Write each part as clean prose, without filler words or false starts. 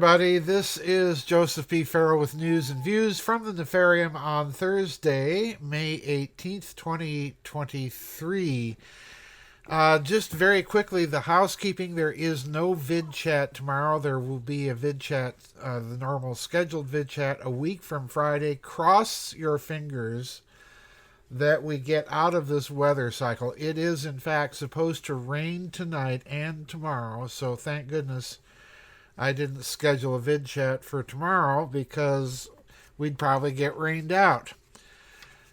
everybody. This is Joseph P. Farrell with news and views from the Nefarium on Thursday, May 18th, 2023. Just very quickly, the housekeeping. There is no vid chat tomorrow. There will be a vid chat, the normal scheduled vid chat, a week from Friday. Cross your fingers that we get out of this weather cycle. It is, in fact, supposed to rain tonight and tomorrow, so thank goodness I didn't schedule a vid chat for tomorrow because we'd probably get rained out.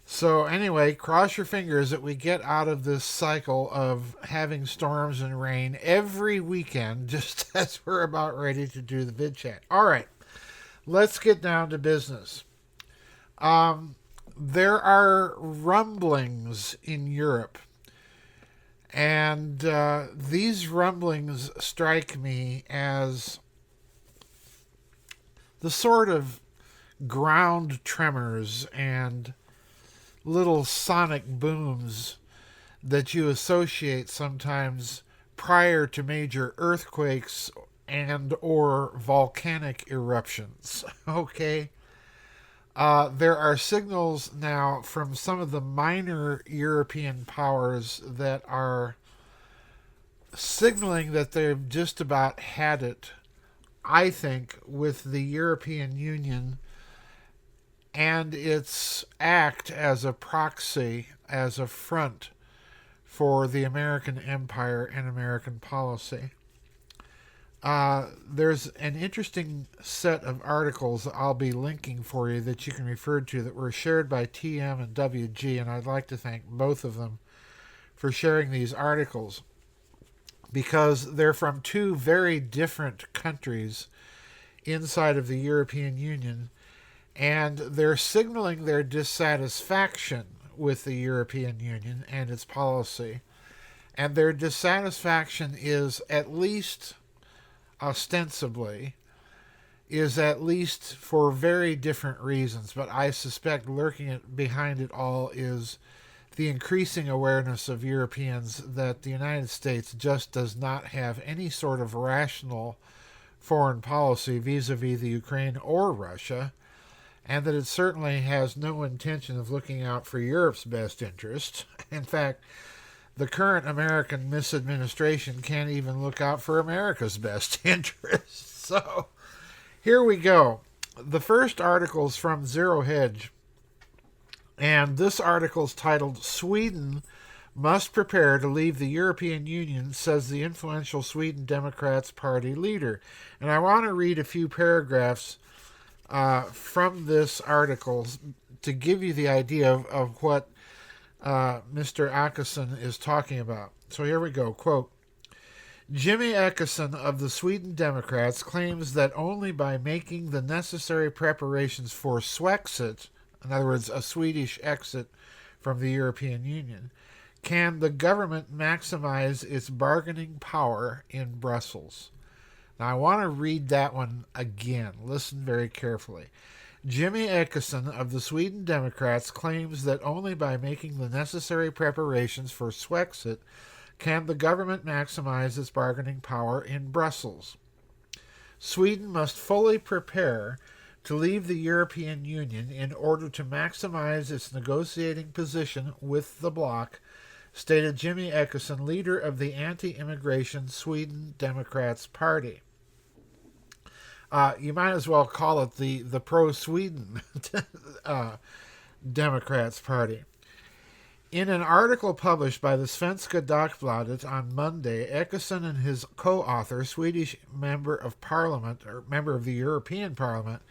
So anyway, cross your fingers that we get out of this cycle of having storms and rain every weekend, just as we're about ready to do the vid chat. All right, let's get down to business. There are rumblings in Europe, and these rumblings strike me as the sort of ground tremors and little sonic booms that you associate sometimes prior to major earthquakes and or volcanic eruptions. Okay? There are signals now from some of the minor European powers that are signaling that they've just about had it, I think, with the European Union and its act as a proxy, as a front for the American empire and American policy. There's an interesting set of articles I'll be linking for you that you can refer to that were shared by TM and WG, and I'd like to thank both of them for sharing these articles, because they're from two very different countries inside of the European Union, and they're signaling their dissatisfaction with the European Union and its policy. And their dissatisfaction is at least, ostensibly, is at least for very different reasons, but I suspect lurking behind it all is the increasing awareness of Europeans that the United States just does not have any sort of rational foreign policy vis-a-vis the Ukraine or Russia, and that it certainly has no intention of looking out for Europe's best interest. In fact, the current American misadministration can't even look out for America's best interest. So, here we go. The first article's from Zero Hedge, and this article's titled, "Sweden Must Prepare to Leave the European Union, Says the Influential Sweden Democrats Party Leader." And I want to read a few paragraphs from this article to give you the idea of what Mr. Åkesson is talking about. So here we go. Quote, "Jimmy Åkesson of the Sweden Democrats claims that only by making the necessary preparations for Swexit, in other words, a Swedish exit from the European Union, can the government maximize its bargaining power in Brussels." Now, I want to read that one again. Listen very carefully. Jimmy Åkesson of the Sweden Democrats claims that only by making the necessary preparations for Swexit can the government maximize its bargaining power in Brussels. Sweden must fully prepare to leave the European Union in order to maximize its negotiating position with the bloc, stated Jimmy Åkesson, leader of the anti-immigration Sweden Democrats Party. You might as well call it the pro-Sweden Democrats Party. In an article published by the Svenska Dagbladet on Monday, Åkesson and his co-author, Swedish member of Parliament, or member of the European Parliament,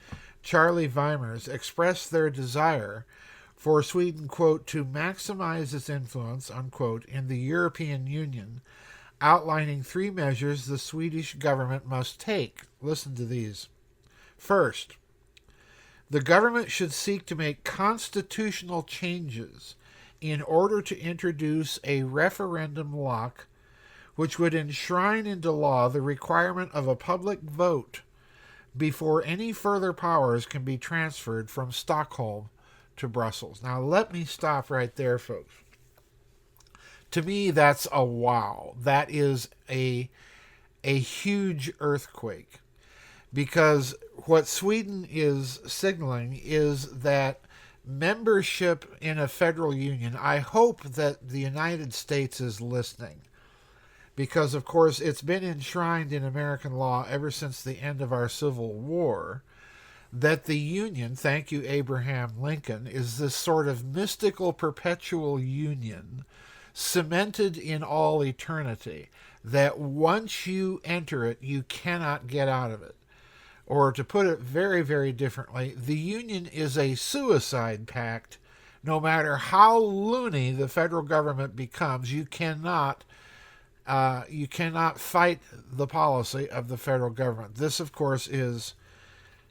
Charlie Weimers, expressed their desire for Sweden, quote, to maximize its influence, unquote, in the European Union, outlining three measures the Swedish government must take. Listen to these. First, the government should seek to make constitutional changes in order to introduce a referendum law which would enshrine into law the requirement of a public vote before any further powers can be transferred from Stockholm to Brussels. Now, let me stop right there, folks. To me, that's a wow. That is a huge earthquake. because what Sweden is signaling is that membership in a federal union, I hope that the United States is listening, because, of course, it's been enshrined in American law ever since the end of our Civil War that the Union, thank you, Abraham Lincoln, is this sort of mystical perpetual union cemented in all eternity, that once you enter it, you cannot get out of it. Or to put it very, very differently, the Union is a suicide pact. No matter how loony the federal government becomes, you cannot fight the policy of the federal government. This, of course, is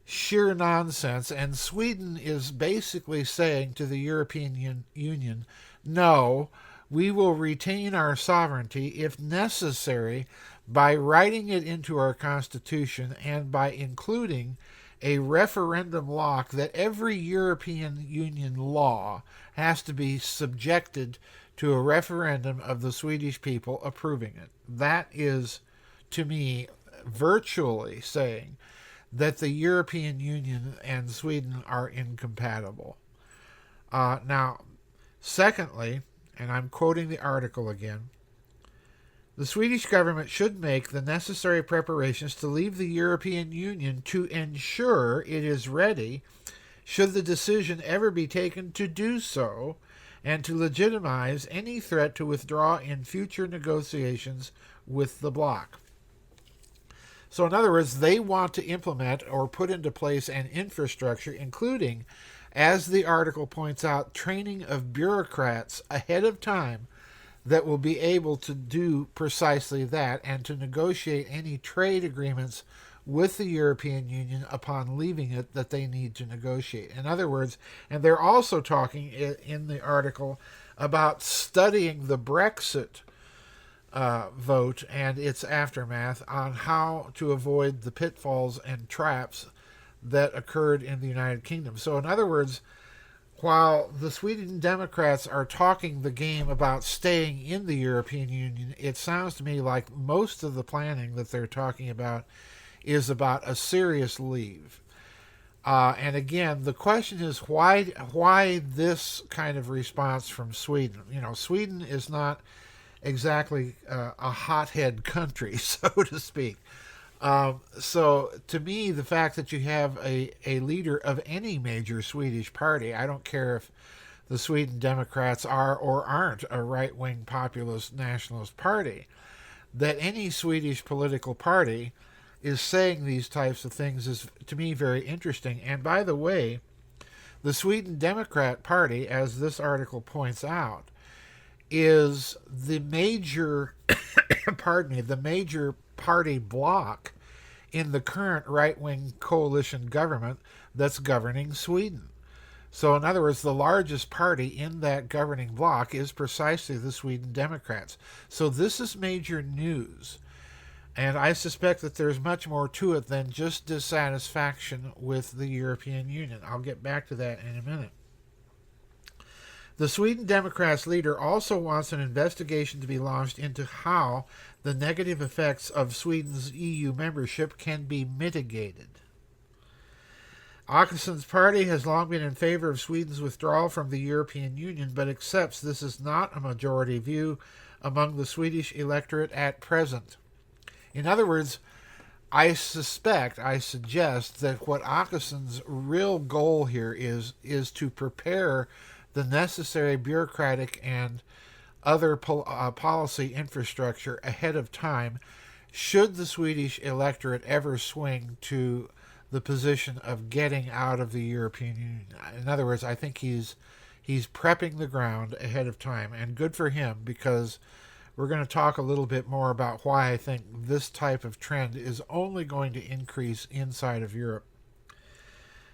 sheer nonsense, and Sweden is basically saying to the European Union, no, we will retain our sovereignty if necessary by writing it into our Constitution and by including a referendum lock that every European Union law has to be subjected to a referendum of the Swedish people approving it. That is, to me, virtually saying that the European Union and Sweden are incompatible. Now, secondly, and I'm quoting the article again, the Swedish government should make the necessary preparations to leave the European Union to ensure it is ready, should the decision ever be taken to do so, and to legitimize any threat to withdraw in future negotiations with the bloc. So in other words, they want to implement or put into place an infrastructure, including, as the article points out, training of bureaucrats ahead of time that will be able to do precisely that and to negotiate any trade agreements with the European Union upon leaving it that they need to negotiate. In other words, and they're also talking in the article about studying the Brexit vote and its aftermath on how to avoid the pitfalls and traps that occurred in the United Kingdom. So in other words, while the Sweden Democrats are talking the game about staying in the European Union, it sounds to me like most of the planning that they're talking about is about a serious leave. And again, the question is why this kind of response from Sweden? You know, Sweden is not exactly a hothead country, so to speak. So to me, the fact that you have a leader of any major Swedish party, I don't care if the Sweden Democrats are or aren't a right-wing populist nationalist party, that any Swedish political party is saying these types of things is, to me, very interesting. And by the way, the Sweden Democrat Party, as this article points out, is the major, the major party bloc in the current right-wing coalition government that's governing Sweden. So in other words, the largest party in that governing bloc is precisely the Sweden Democrats. So this is major news. And I suspect that there's much more to it than just dissatisfaction with the European Union. I'll get back to that in a minute. The Sweden Democrats' leader also wants an investigation to be launched into how the negative effects of Sweden's EU membership can be mitigated. Åkesson's party has long been in favor of Sweden's withdrawal from the European Union, but accepts this is not a majority view among the Swedish electorate at present. In other words, I suggest that what Åkesson's real goal here is to prepare the necessary bureaucratic and other policy infrastructure ahead of time should the Swedish electorate ever swing to the position of getting out of the European Union. In other words, I think he's prepping the ground ahead of time, and good for him, because we're going to talk a little bit more about why I think this type of trend is only going to increase inside of Europe.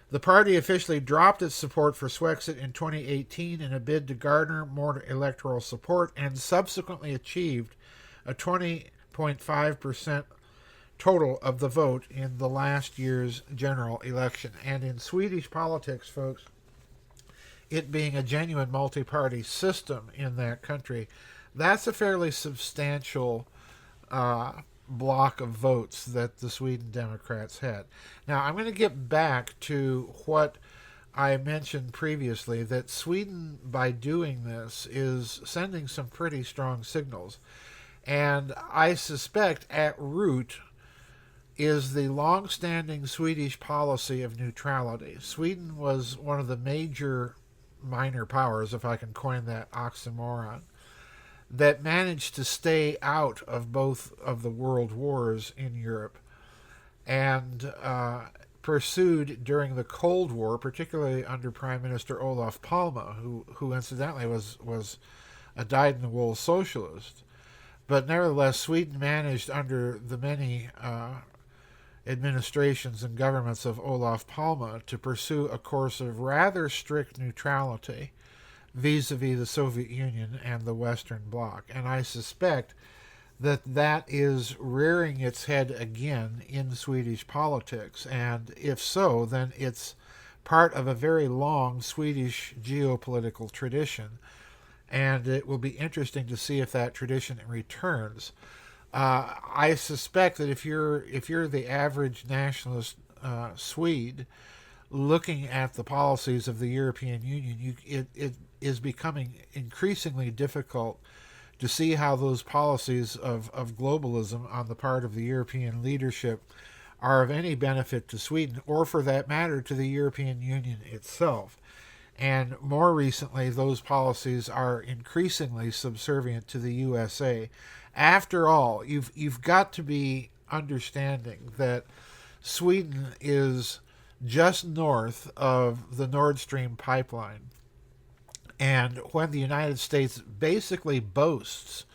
The party officially dropped its support for Swexit in 2018 in a bid to garner more electoral support, and subsequently achieved a 20.5% total of the vote in the last year's general election. And in Swedish politics, folks, it being a genuine multi-party system in that country, that's a fairly substantial block of votes that the Sweden Democrats had. Now, I'm going to get back to what I mentioned previously, that Sweden, by doing this, is sending some pretty strong signals. And I suspect at root is the long-standing Swedish policy of neutrality. Sweden was one of the major minor powers, if I can coin that oxymoron, that managed to stay out of both of the world wars in Europe and pursued during the Cold War, particularly under Prime Minister Olof Palme, who incidentally was a dyed-in-the-wool socialist. But nevertheless, Sweden managed under the many administrations and governments of Olof Palme to pursue a course of rather strict neutrality vis-a-vis the Soviet Union and the Western Bloc. And I suspect that that is rearing its head again in Swedish politics. And if so, then it's part of a very long Swedish geopolitical tradition. And it will be interesting to see if that tradition returns. I suspect that if you're the average nationalist Swede looking at the policies of the European Union, it is becoming increasingly difficult to see how those policies of globalism on the part of the European leadership are of any benefit to Sweden, or for that matter to the European Union itself. And more recently, those policies are increasingly subservient to the USA. After all, you've got to be understanding that Sweden is just north of the Nord Stream pipeline. And when the United States basically boasts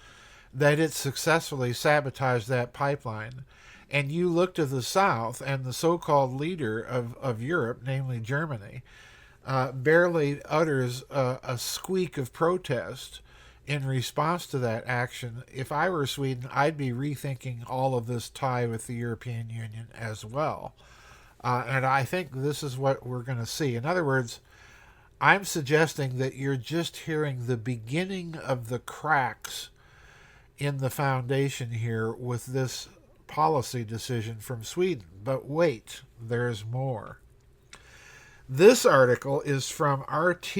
that it successfully sabotaged that pipeline, and you look to the south, and the so-called leader of Europe, namely Germany, barely utters a squeak of protest in response to that action. If I were Sweden, I'd be rethinking all of this tie with the European Union as well. And I think this is what we're going to see. In other words, I'm suggesting that you're just hearing the beginning of the cracks in the foundation here with this policy decision from Sweden. But wait, there's more. This article is from RT,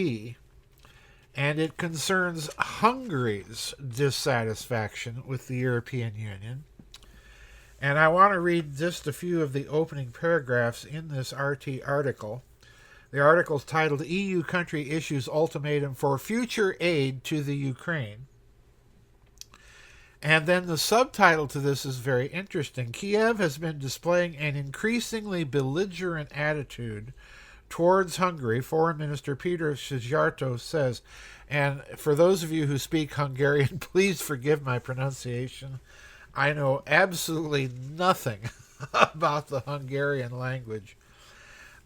and it concerns Hungary's dissatisfaction with the European Union. And I want to read just a few of the opening paragraphs in this RT article. The article is titled, EU Country Issues Ultimatum for Future Aid to the Ukraine. And then the subtitle to this is very interesting. Kiev has been displaying an increasingly belligerent attitude towards Hungary, Foreign Minister Peter Szijjarto says. And for those of you who speak Hungarian, please forgive my pronunciation. I know absolutely nothing about the Hungarian language.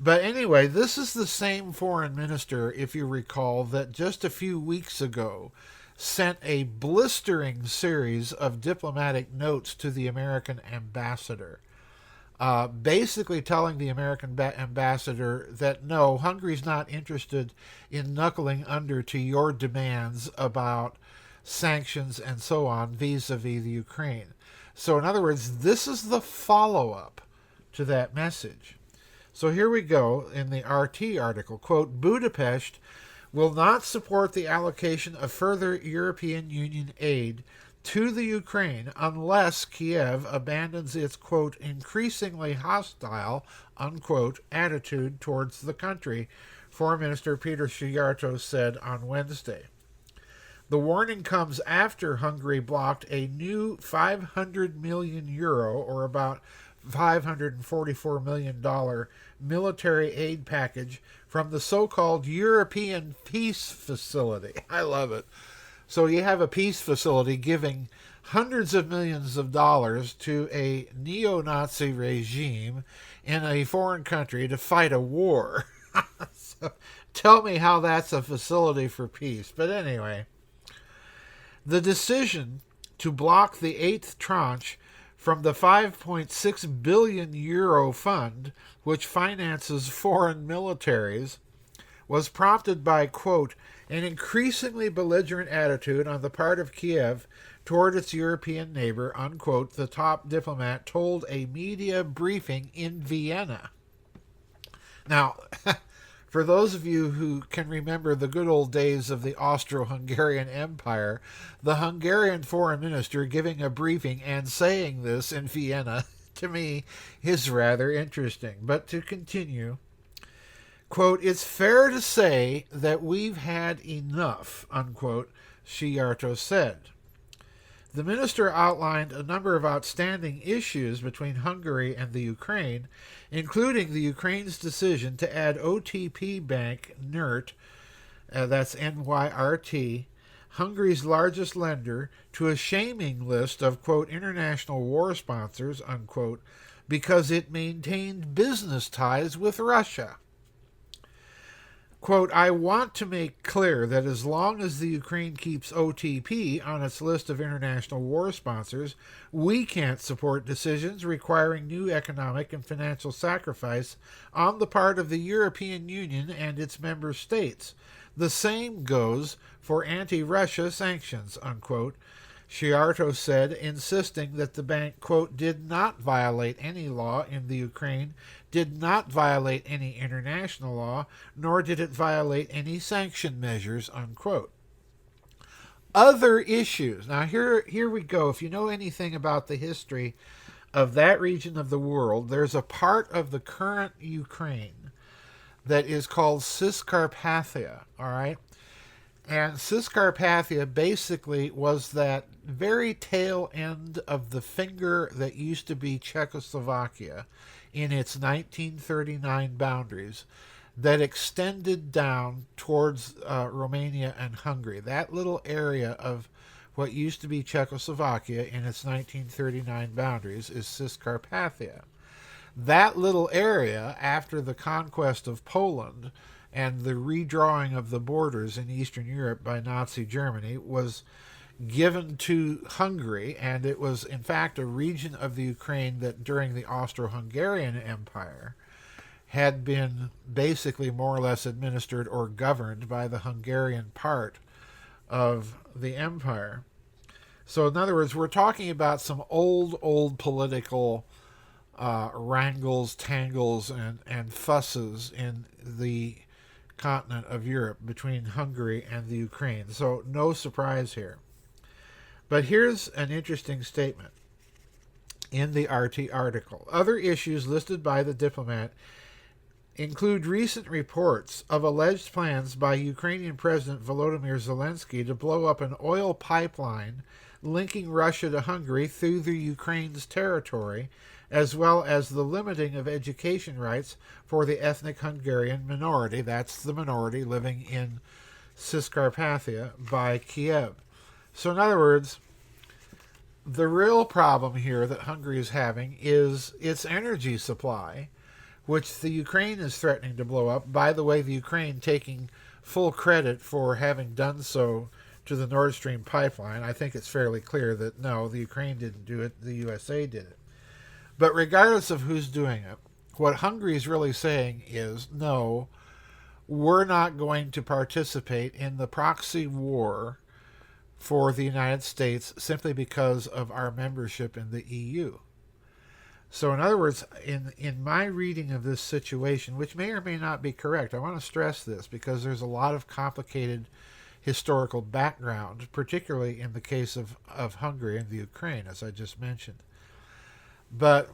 But anyway, this is the same foreign minister, if you recall, that just a few weeks ago sent a blistering series of diplomatic notes to the American ambassador, basically telling the American ambassador that no, Hungary's not interested in knuckling under to your demands about sanctions and so on vis-a-vis the Ukraine. So in other words, this is the follow-up to that message. So here we go in the RT article. Quote, Budapest will not support the allocation of further European Union aid to the Ukraine unless Kiev abandons its, quote, increasingly hostile, unquote, attitude towards the country, Foreign Minister Peter Szijjarto said on Wednesday. The warning comes after Hungary blocked a new €500 million, or about $544 million military aid package from the so-called European Peace Facility. I love it. So you have a peace facility giving hundreds of millions of dollars to a neo-Nazi regime in a foreign country to fight a war. So tell me how that's a facility for peace. But anyway, the decision to block the eighth tranche from the €5.6 billion fund, which finances foreign militaries, was prompted by, quote, an increasingly belligerent attitude on the part of Kiev toward its European neighbor, unquote, the top diplomat told a media briefing in Vienna. Now, for those of you who can remember the good old days of the Austro-Hungarian Empire, the Hungarian foreign minister giving a briefing and saying this in Vienna, to me, is rather interesting. But to continue, quote, it's fair to say that we've had enough, unquote, Szijjarto said. The minister outlined a number of outstanding issues between Hungary and the Ukraine, including the Ukraine's decision to add OTP Bank NYRT, that's NYRT, Hungary's largest lender, to a shaming list of, quote, international war sponsors, unquote, because it maintained business ties with Russia. Quote, I want to make clear that as long as the Ukraine keeps OTP on its list of international war sponsors, we can't support decisions requiring new economic and financial sacrifice on the part of the European Union and its member states. The same goes for anti-Russia sanctions, unquote, Szijjarto said, insisting that the bank, quote, did not violate any law in the Ukraine, did not violate any international law, nor did it violate any sanction measures, unquote. Other issues. Now here we go. If you know anything about the history of that region of the world, there's a part of the current Ukraine that is called Ciscarpathia, all right? And Ciscarpathia basically was that very tail end of the finger that used to be Czechoslovakia in its 1939 boundaries that extended down towards Romania and Hungary. That little area of what used to be Czechoslovakia in its 1939 boundaries is Ciscarpathia. That little area, after the conquest of Poland and the redrawing of the borders in Eastern Europe by Nazi Germany, was given to Hungary, and it was in fact a region of the Ukraine that during the Austro-Hungarian Empire had been basically more or less administered or governed by the Hungarian part of the empire. So in other words, we're talking about some old political wrangles, tangles, and fusses in the continent of Europe between Hungary and the Ukraine. So no surprise here. But here's an interesting statement in the RT article. Other issues listed by the diplomat include recent reports of alleged plans by Ukrainian President Volodymyr Zelensky to blow up an oil pipeline linking Russia to Hungary through the Ukraine's territory, as well as the limiting of education rights for the ethnic Hungarian minority, that's the minority living in Ciscarpathia, by Kiev. So in other words, the real problem here that Hungary is having is its energy supply, which the Ukraine is threatening to blow up. By the way, the Ukraine taking full credit for having done so to the Nord Stream pipeline. I think it's fairly clear that no, the Ukraine didn't do it, the USA did it. But regardless of who's doing it, what Hungary is really saying is, no, we're not going to participate in the proxy war for the United States simply because of our membership in the EU. So in other words, in my reading of this situation, which may or may not be correct, I want to stress this because there's a lot of complicated historical background, particularly in the case of Hungary and the Ukraine, as I just mentioned. But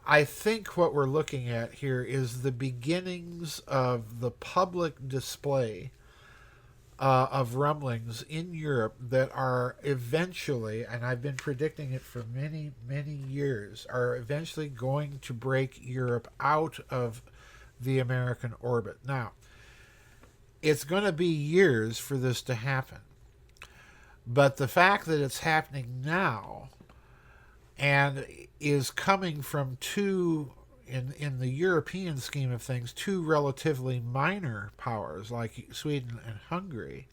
I think what we're looking at here is the beginnings of the public display of rumblings in Europe that are eventually, and I've been predicting it for many, many years, are eventually going to break Europe out of the American orbit. Now, it's going to be years for this to happen. But the fact that it's happening now and is coming from two, in the European scheme of things, two relatively minor powers like Sweden and Hungary,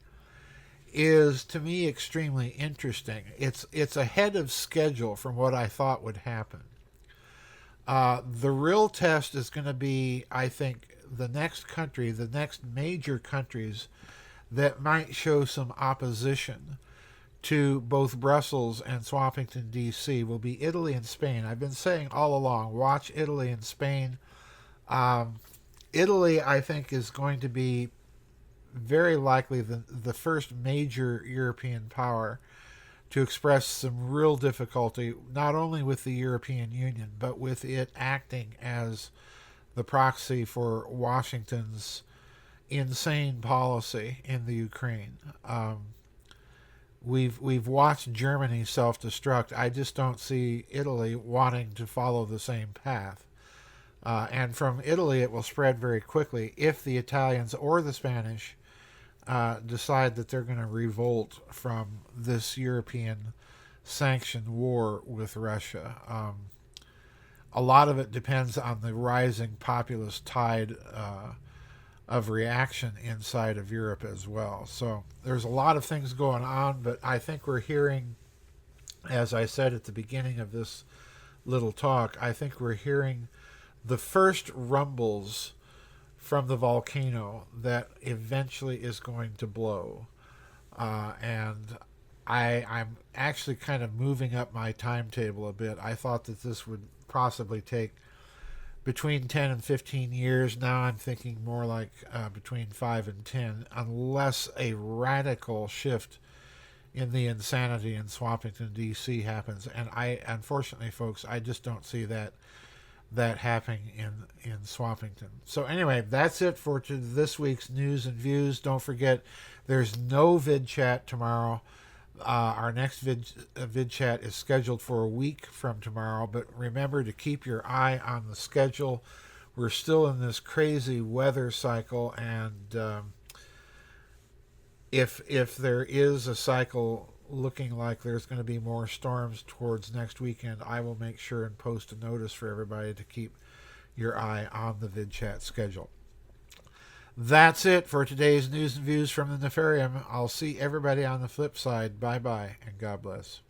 is to me extremely interesting. It's ahead of schedule from what I thought would happen. The real test is going to be, I think, the next major countries that might show some opposition to both Brussels and Swampington, D.C. will be Italy and Spain. I've been saying all along, watch Italy and Spain. Italy, I think, is going to be very likely the first major European power to express some real difficulty, not only with the European Union, but with it acting as the proxy for Washington's insane policy in the Ukraine. We've watched Germany self-destruct. I just don't see Italy wanting to follow the same path. And from Italy, it will spread very quickly if the Italians or the Spanish decide that they're going to revolt from this European sanctioned war with Russia. A lot of it depends on the rising populist tide of reaction inside of Europe as well. So there's a lot of things going on, but I think we're hearing, as I said at the beginning of this little talk, I think we're hearing the first rumbles from the volcano that eventually is going to blow. And I'm actually kind of moving up my timetable a bit. I thought that this would possibly take between 10 and 15 years. Now I'm thinking more like between 5 and 10, unless a radical shift in the insanity in Swampington, D.C. happens. And unfortunately, folks, I just don't see that happening in Swampington. So anyway, that's it for this week's news and views. Don't forget, there's no vid chat tomorrow. Our next vid chat is scheduled for a week from tomorrow, but remember to keep your eye on the schedule. We're still in this crazy weather cycle, and if there is a cycle looking like there's going to be more storms towards next weekend, I will make sure and post a notice for everybody to keep your eye on the vid chat schedule. That's it for today's news and views from the Nefarium. I'll see everybody on the flip side. Bye-bye, and God bless.